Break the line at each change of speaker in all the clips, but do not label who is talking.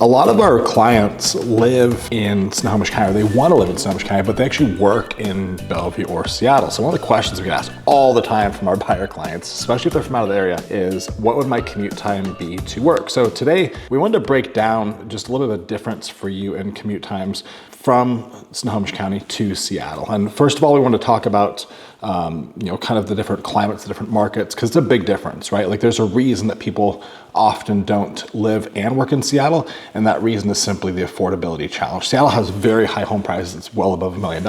A lot of our clients live in Snohomish County. They want to live in Snohomish County, but they actually work in Bellevue or Seattle. So one of the questions we get asked all the time from our buyer clients, especially if they're from out of the area, is what would my commute time be to work? So today we wanted to break down just a little bit of the difference for you in commute times from Snohomish County to Seattle. And first of all, we want to talk about kind of the different climates, the different markets, because it's a big difference, right? Like there's a reason that people often don't live and work in Seattle, and that reason is simply the affordability challenge. Seattle has very high home prices. It's well above $1 million.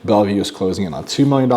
Bellevue is closing in on $2 million.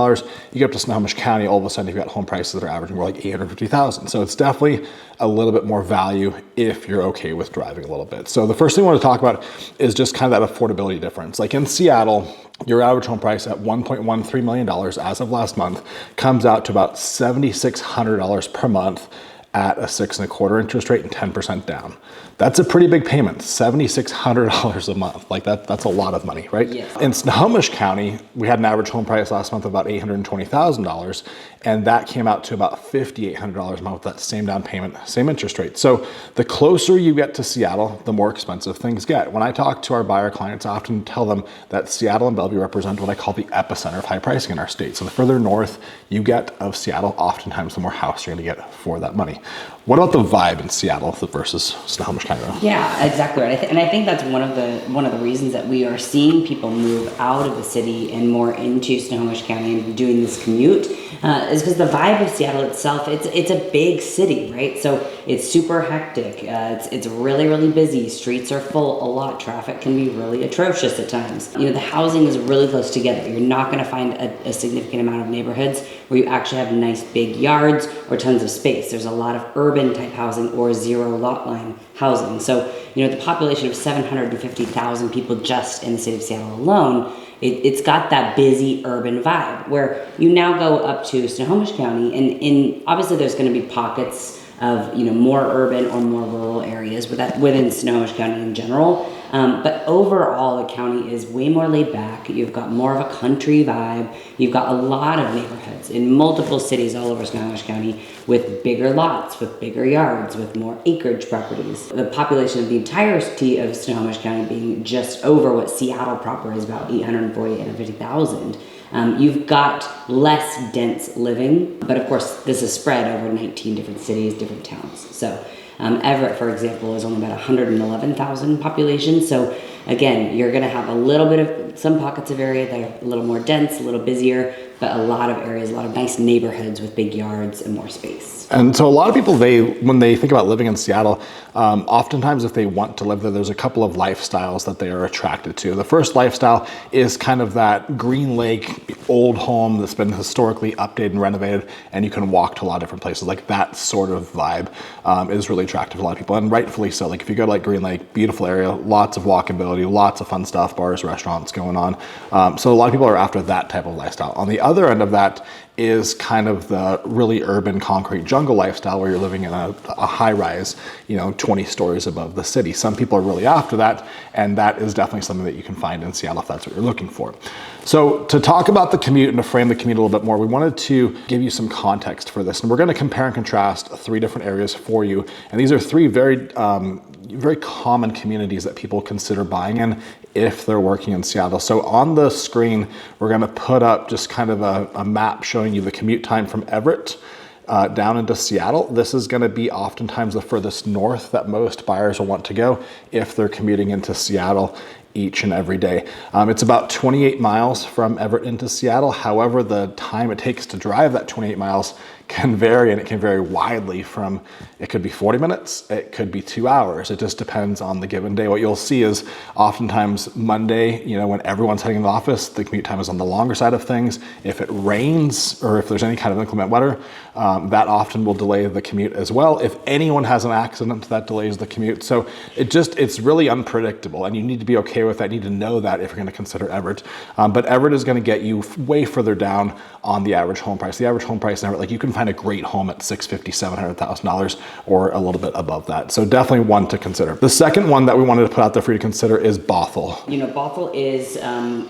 You get up to Snohomish County, all of a sudden you've got home prices that are averaging more like $850,000. So it's definitely a little bit more value if you're okay with driving a little bit. So the first thing I want to talk about is just kind of that affordability difference. Like in Seattle, your average home price at $1.13 million as of last month comes out to about $7,600 per month at a 6.25% interest rate and 10% down. That's a pretty big payment, $7,600 a month. Like that's a lot of money, right?
Yes.
In Snohomish County, we had an average home price last month of about $820,000, and that came out to about $5,800 a month with that same down payment, same interest rate. So the closer you get to Seattle, the more expensive things get. When I talk to our buyer clients, I often tell them that Seattle and Bellevue represent what I call the epicenter of high pricing in our state. So the further north you get of Seattle, oftentimes the more house you're gonna get for that money. What about the vibe in Seattle versus Snohomish County?
Yeah, exactly right. And I think that's one of the reasons that we are seeing people move out of the city and more into Snohomish County and doing this commute is because the vibe of Seattle itself, it's a big city, right? So it's super hectic. It's really, really busy. Streets are full a lot. Traffic can be really atrocious at times. You know, the housing is really close together. You're not going to find a significant amount of neighborhoods where you actually have nice big yards or tons of space. There's a lot of urban type housing or zero lot line housing. So, you know, the population of 750,000 people just in the city of Seattle alone, it's got that busy urban vibe where you now go up to Snohomish County and obviously there's going to be pockets of, you know, more urban or more rural areas within Snohomish County in general. But overall, the county is way more laid back. You've got more of a country vibe. You've got a lot of neighborhoods in multiple cities all over Snohomish County with bigger lots, with bigger yards, with more acreage properties. The population of the entirety of Snohomish County being just over what Seattle proper is, about 850,000. You've got less dense living, but of course this is spread over 19 different cities, different towns. So Everett, for example, is only about 111,000 population. So again, you're going to have a little bit of some pockets of area that are a little more dense, a little busier, but a lot of areas, a lot of nice neighborhoods with big yards and more space.
And so a lot of people, when they think about living in Seattle, oftentimes if they want to live there, there's a couple of lifestyles that they are attracted to. The first lifestyle is kind of that Green Lake old home that's been historically updated and renovated, and you can walk to a lot of different places. Like that sort of vibe is really attractive to a lot of people, and rightfully so. Like if you go to like Green Lake, beautiful area, lots of walkability, lots of fun stuff, bars, restaurants going on. So a lot of people are after that type of lifestyle. On the other end of that is kind of the really urban concrete jungle lifestyle where you're living in a high rise, 20 stories above the city. Some people are really after that, and that is definitely something that you can find in Seattle if that's what you're looking for. So to talk about the commute and to frame the commute a little bit more, we wanted to give you some context for this. And we're going to compare and contrast 3 different areas for you. And these are 3 very common communities that people consider buying in if they're working in Seattle. So on the screen, we're going to put up just kind of a map showing you the commute time from Everett down into Seattle. This is going to be oftentimes the furthest north that most buyers will want to go if they're commuting into Seattle each and every day. It's about 28 miles from Everett into Seattle. However, the time it takes to drive that 28 miles can vary, and it can vary widely from, it could be 40 minutes, it could be 2 hours. It just depends on the given day. What you'll see is oftentimes Monday, when everyone's heading to the office, the commute time is on the longer side of things. If it rains or if there's any kind of inclement weather, that often will delay the commute as well. If anyone has an accident, that delays the commute. So it's really unpredictable, and you need to be okay with that. You need to know that if you're going to consider Everett. But Everett is going to get you way further down on the average home price. The average home price in Everett, like you can find a great home at $650,000, $700,000 or a little bit above that. So definitely one to consider. The second one that we wanted to put out there for you to consider is Bothell.
Bothell is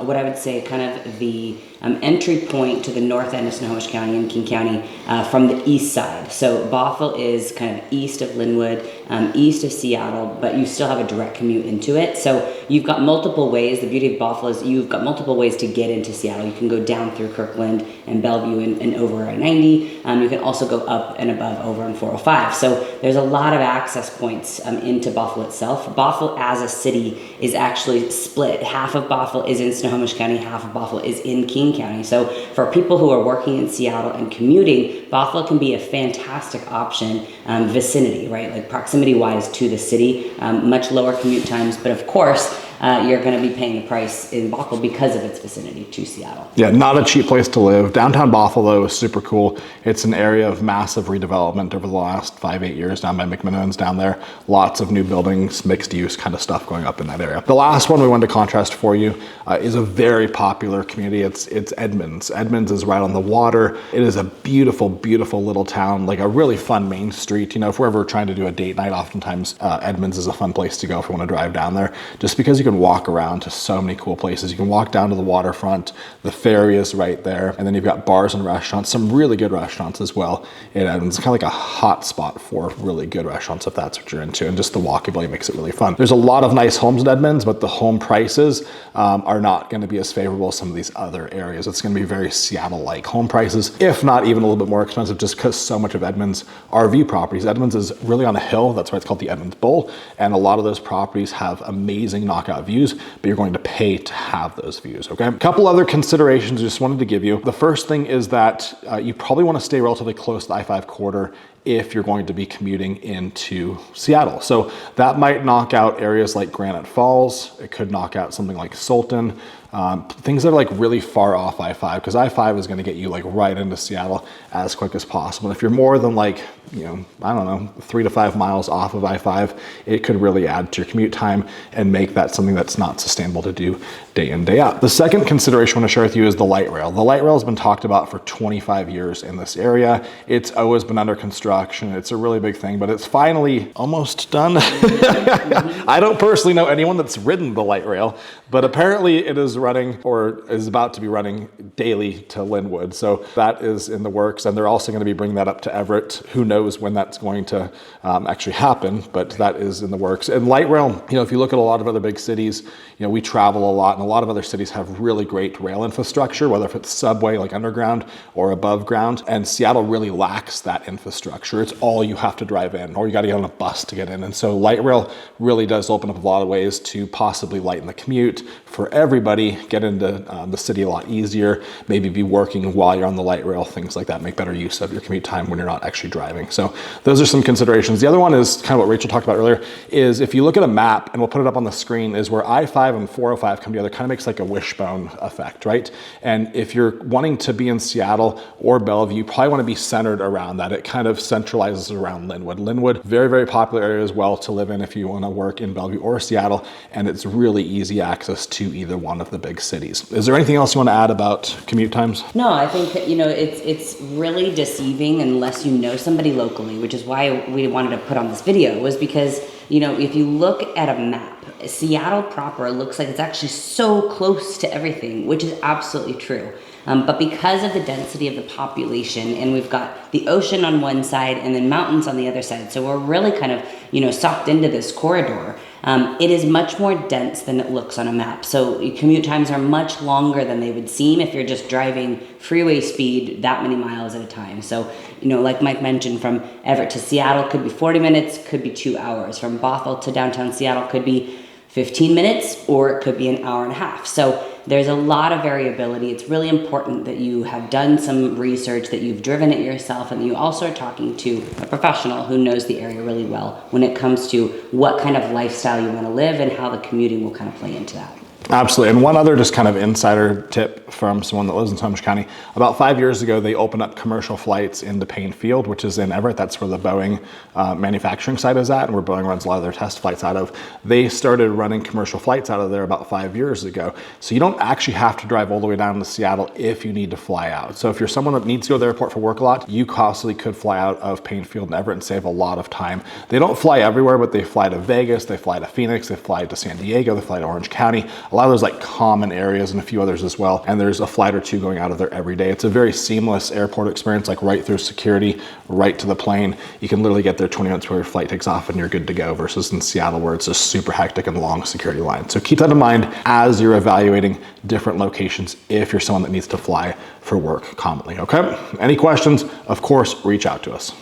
what I would say kind of the entry point to the north end of Snohomish County and King County from the east side. So Bothell is kind of east of Linwood, east of Seattle, but you still have a direct commute into it. So you've got multiple ways. The beauty of Bothell is you've got multiple ways to get into Seattle. You can go down through Kirkland and Bellevue and over I-90. You can also go up and above over on 405. So there's a lot of access points into Bothell itself. Bothell as a city is actually split. Half of Bothell is in Snohomish County, half of Bothell is in King County. So for people who are working in Seattle and commuting, Bothell can be a fantastic option, vicinity, right? Like proximity-wise to the city, much lower commute times, but of course, you're going to be paying the price in Bothell because of its vicinity to Seattle.
Yeah, not a cheap place to live. Downtown Bothell, though, is super cool. It's an area of massive redevelopment over the last 5-8 years down by McMillan's down there. Lots of new buildings, mixed use kind of stuff going up in that area. The last one we wanted to contrast for you is a very popular community. It's Edmonds. Edmonds is right on the water. It is a beautiful, beautiful little town, like a really fun main street. You know, if we're ever trying to do a date night, oftentimes Edmonds is a fun place to go if we want to drive down there, just because you can walk around to so many cool places. You can walk down to the waterfront, the ferry is right there, and then you've got bars and restaurants, some really good restaurants as well. It's kind of like a hot spot for really good restaurants if that's what you're into, and just the walkability makes it really fun. There's a lot of nice homes in Edmonds, but the home prices are not going to be as favorable as some of these other areas. It's going to be very Seattle-like home prices, if not even a little bit more expensive, just because so much of Edmonds are view properties. Edmonds is really on a hill, that's why it's called the Edmonds Bowl, and a lot of those properties have amazing knockout views, but you're going to pay to have those views, okay? A couple other considerations I just wanted to give you. The first thing is that you probably want to stay relatively close to the I-5 corridor if you're going to be commuting into Seattle. So that might knock out areas like Granite Falls. It could knock out something like Sultan. Things that are like really far off I-5, because I-5 is going to get you like right into Seattle as quick as possible. If you're more than like, you know, I don't know, 3 to 5 miles off of I-5, it could really add to your commute time and make that something that's not sustainable to do day in, day out. The second consideration I want to share with you is the light rail. The light rail has been talked about for 25 years in this area. It's always been under construction. It's a really big thing, but it's finally almost done. I don't personally know anyone that's ridden the light rail, but apparently it is running, or is about to be running, daily to Linwood. So that is in the works, and they're also going to be bringing that up to Everett. Who knows when that's going to actually happen, but that is in the works. And light rail, you know, if you look at a lot of other big cities, you know, we travel a lot, and a lot of other cities have really great rail infrastructure, whether if it's subway, like underground, or above ground. And Seattle really lacks that infrastructure. It's all you have to drive in, or you got to get on a bus to get in. And so light rail really does open up a lot of ways to possibly lighten the commute for everybody, get into the city a lot easier, maybe be working while you're on the light rail, things like that, make better use of your commute time when you're not actually driving. So those are some considerations. The other one is kind of what Rachel talked about earlier, is if you look at a map, and we'll put it up on the screen, is where I-5 and 405 come together, kind of makes like a wishbone effect, right? And if you're wanting to be in Seattle or Bellevue, you probably want to be centered around that. It kind of centralizes around Linwood. Linwood, very, very popular area as well to live in if you want to work in Bellevue or Seattle, and it's really easy access to either one of the big cities. Is there anything else you want to add about commute times?
No, I think that, you know, it's really deceiving unless you know somebody locally, which is why we wanted to put on this video, was because, you know, if you look at a map, Seattle proper looks like it's actually so close to everything, which is absolutely true. But because of the density of the population, and we've got the ocean on one side and then mountains on the other side, so we're really kind of, you know, sucked into this corridor. It is much more dense than it looks on a map. So commute times are much longer than they would seem if you're just driving freeway speed that many miles at a time. So, you know, like Mike mentioned, from Everett to Seattle could be 40 minutes, could be 2 hours. From Bothell to downtown Seattle could be 15 minutes, or it could be an hour and a half. So there's a lot of variability. It's really important that you have done some research, that you've driven it yourself, and that you also are talking to a professional who knows the area really well when it comes to what kind of lifestyle you want to live and how the commuting will kind of play into that.
Absolutely. And one other just kind of insider tip from someone that lives in Snohomish County. About 5 years ago, they opened up commercial flights into Payne Field, which is in Everett. That's where the Boeing manufacturing site is at, and where Boeing runs a lot of their test flights out of. They started running commercial flights out of there about 5 years ago. So you don't actually have to drive all the way down to Seattle if you need to fly out. So if you're someone that needs to go to the airport for work a lot, you possibly could fly out of Payne Field and Everett and save a lot of time. They don't fly everywhere, but they fly to Vegas, they fly to Phoenix, they fly to San Diego, they fly to Orange County. A lot of those like common areas and a few others as well. And there's a flight or two going out of there every day. It's a very seamless airport experience, like right through security, right to the plane. You can literally get there 20 minutes before your flight takes off and you're good to go, versus in Seattle where it's a super hectic and long security line. So keep that in mind as you're evaluating different locations if you're someone that needs to fly for work commonly, okay? Any questions, of course, reach out to us.